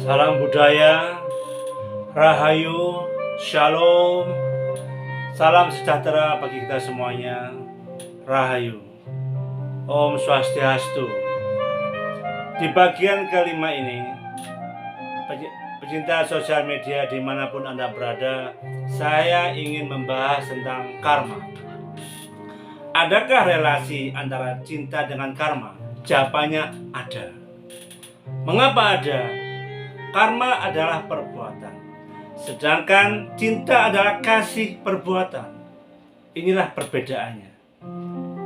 Salam budaya, rahayu, shalom, salam sejahtera bagi kita semuanya, rahayu, Om Swastiastu. Di bagian kelima ini, pecinta sosial media dimanapun Anda berada, saya ingin membahas tentang karma. Adakah relasi antara cinta dengan karma? Jawabannya ada. Mengapa ada? Karma adalah perbuatan, sedangkan cinta adalah kasih perbuatan. Inilah perbedaannya.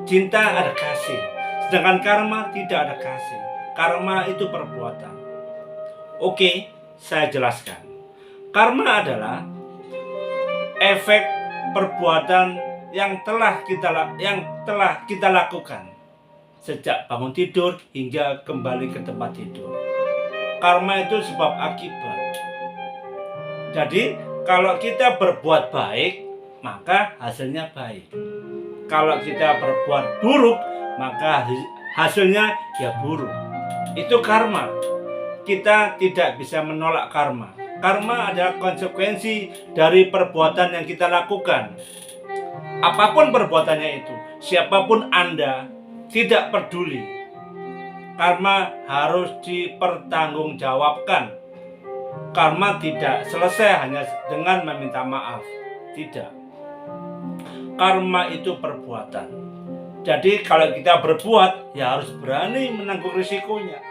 Cinta ada kasih, sedangkan karma tidak ada kasih. Karma itu perbuatan. Oke, saya jelaskan. Karma adalah efek perbuatan yang telah kita lakukan sejak bangun tidur hingga kembali ke tempat tidur. Karma itu sebab akibat. Jadi kalau kita berbuat baik, maka hasilnya baik. Kalau kita berbuat buruk, maka hasilnya ya buruk. Itu karma. Kita tidak bisa menolak karma. Karma adalah konsekuensi dari perbuatan yang kita lakukan. Apapun perbuatannya itu, siapapun Anda, tidak peduli. Karma harus dipertanggungjawabkan. Karma tidak selesai hanya dengan meminta maaf. Tidak. Karma itu perbuatan. Jadi kalau kita berbuat, ya harus berani menanggung risikonya.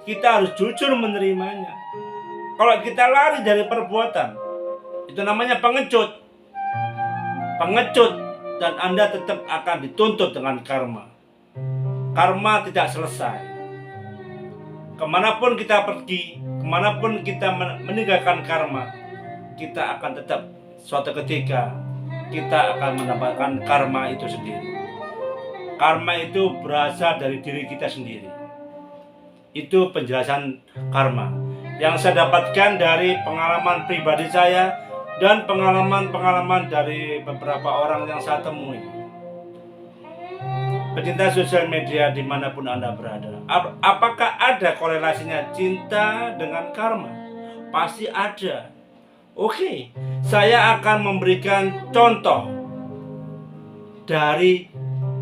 Kita harus jujur menerimanya. Kalau kita lari dari perbuatan, itu namanya pengecut. Pengecut, dan Anda tetap akan dituntut dengan karma. Karma tidak selesai. Kemanapun kita pergi, kemanapun kita meninggalkan karma, kita akan tetap suatu ketika kita akan mendapatkan karma itu sendiri. Karma itu berasal dari diri kita sendiri. Itu penjelasan karma yang saya dapatkan dari pengalaman pribadi saya dan pengalaman dari beberapa orang yang saya temui. Pecinta sosial media dimanapun Anda berada, apakah ada korelasinya cinta dengan karma? Pasti ada. Oke, saya akan memberikan contoh dari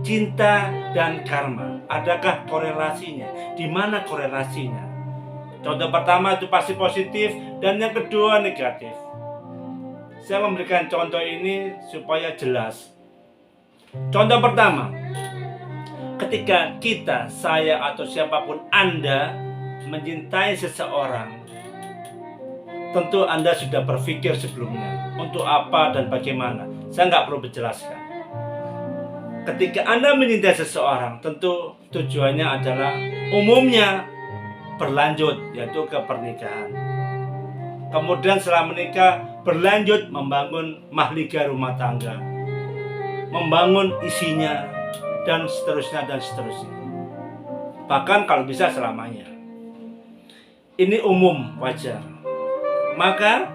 cinta dan karma. Adakah korelasinya? Di mana korelasinya? Contoh pertama itu pasti positif, dan yang kedua negatif. Saya memberikan contoh ini supaya jelas. Contoh pertama, ketika kita, saya atau siapapun Anda mencintai seseorang, tentu Anda sudah berpikir sebelumnya untuk apa dan bagaimana. Saya nggak perlu menjelaskan. Ketika Anda mencintai seseorang, tentu tujuannya adalah umumnya berlanjut, yaitu ke pernikahan. Kemudian setelah menikah, berlanjut membangun mahligai rumah tangga, membangun isinya, dan seterusnya dan seterusnya. Bahkan kalau bisa selamanya. Ini umum, wajar. Maka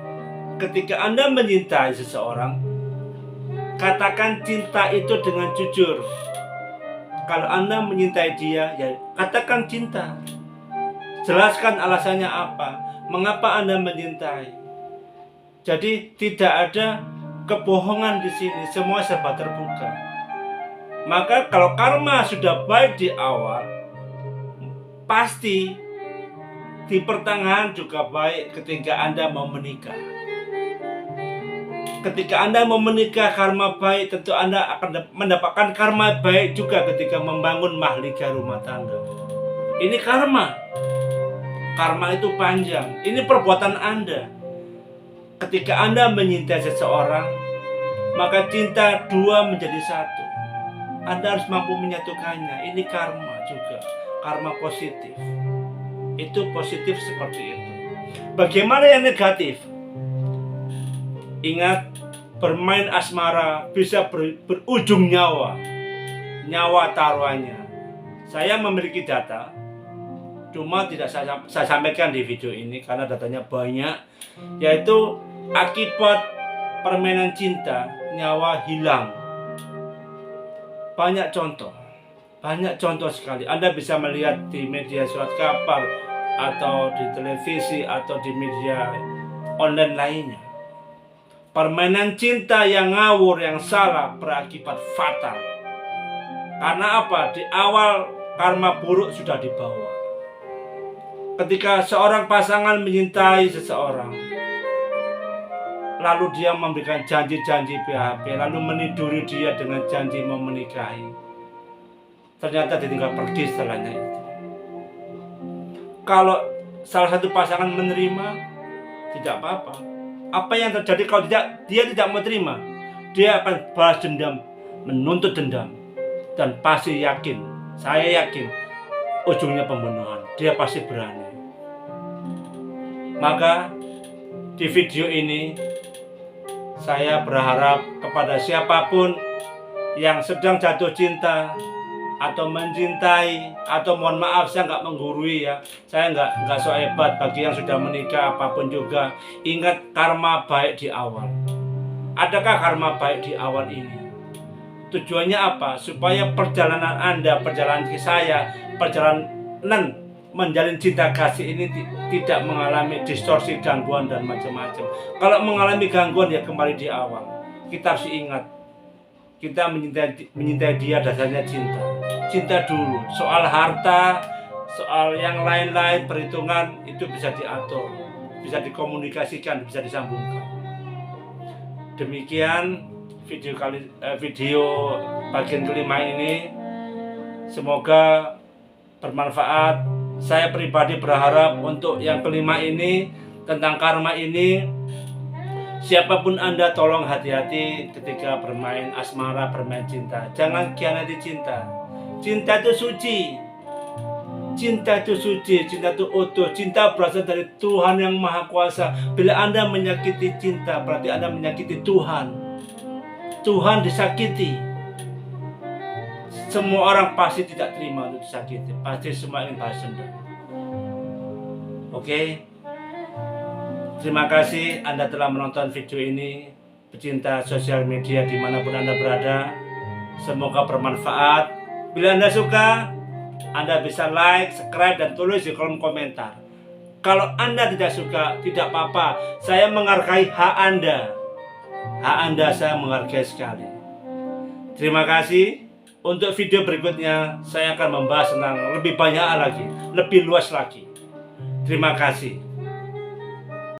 ketika Anda mencintai seseorang, katakan cinta itu dengan jujur. Kalau Anda mencintai dia, ya katakan cinta. Jelaskan alasannya apa, mengapa Anda mencintai. Jadi tidak ada kebohongan di sini, semua serba terbuka. Maka kalau karma sudah baik di awal, pasti di pertengahan juga baik ketika Anda mau menikah. Ketika Anda mau menikah, karma baik, tentu Anda akan mendapatkan karma baik juga ketika membangun mahligai rumah tangga. Ini karma. Karma itu panjang. Ini perbuatan Anda. Ketika Anda mencintai seseorang, maka cinta dua menjadi satu. Anda harus mampu menyatukannya. Ini karma juga. Karma positif. Itu positif seperti itu. Bagaimana yang negatif? Ingat, bermain asmara bisa berujung nyawa. Nyawa taruhannya. Saya memiliki data, cuma tidak saya sampaikan di video ini karena datanya banyak. Yaitu akibat permainan cinta, nyawa hilang. Banyak contoh sekali. Anda bisa melihat di media surat kabar atau di televisi atau di media online lainnya. Permainan cinta yang ngawur, yang salah berakibat fatal. Karena apa? Di awal karma buruk sudah dibawa. Ketika seorang pasangan menyintai seseorang, lalu dia memberikan janji-janji PHP, lalu meniduri dia dengan janji mau menikahi, ternyata ditinggal pergi setelahnya itu. Kalau salah satu pasangan menerima, tidak apa-apa. Apa yang terjadi kalau dia tidak menerima? Dia akan balas dendam, menuntut dendam, dan pasti yakin, saya yakin, ujungnya pembunuhan. Dia pasti berani. Maka di video ini saya berharap kepada siapapun yang sedang jatuh cinta atau mencintai, atau mohon maaf saya nggak menggurui ya, saya nggak so hebat bagi yang sudah menikah apapun juga. Ingat karma baik di awal. Adakah karma baik di awal ini? Tujuannya apa? Supaya perjalanan Anda, perjalanan saya, perjalanan menjalin cinta kasih ini tidak mengalami distorsi, gangguan dan macam-macam. Kalau mengalami gangguan ya kembali di awal. Kita harus ingat, kita mencintai dia dasarnya cinta dulu. Soal harta, soal yang lain-lain, perhitungan itu bisa diatur, bisa dikomunikasikan, bisa disambungkan. Demikian video bagian kelima ini, semoga bermanfaat. Saya pribadi berharap untuk yang kelima ini tentang karma ini, siapapun Anda tolong hati-hati ketika bermain asmara, bermain cinta. Jangan khianati cinta. Cinta itu suci. Cinta itu suci, cinta itu utuh. Cinta berasal dari Tuhan yang Maha Kuasa. Bila Anda menyakiti cinta, berarti Anda menyakiti Tuhan. Tuhan disakiti. Semua orang pasti tidak terima untuk disakiti. Pasti semua ingin balas dendam. Oke. Terima kasih Anda telah menonton video ini. Pecinta sosial media dimanapun Anda berada, semoga bermanfaat. Bila Anda suka, Anda bisa like, subscribe, dan tulis di kolom komentar. Kalau Anda tidak suka, tidak apa-apa. Saya menghargai hak Anda. Hak Anda saya menghargai sekali. Terima kasih. Untuk video berikutnya, saya akan membahas tentang lebih banyak lagi, lebih luas lagi. Terima kasih.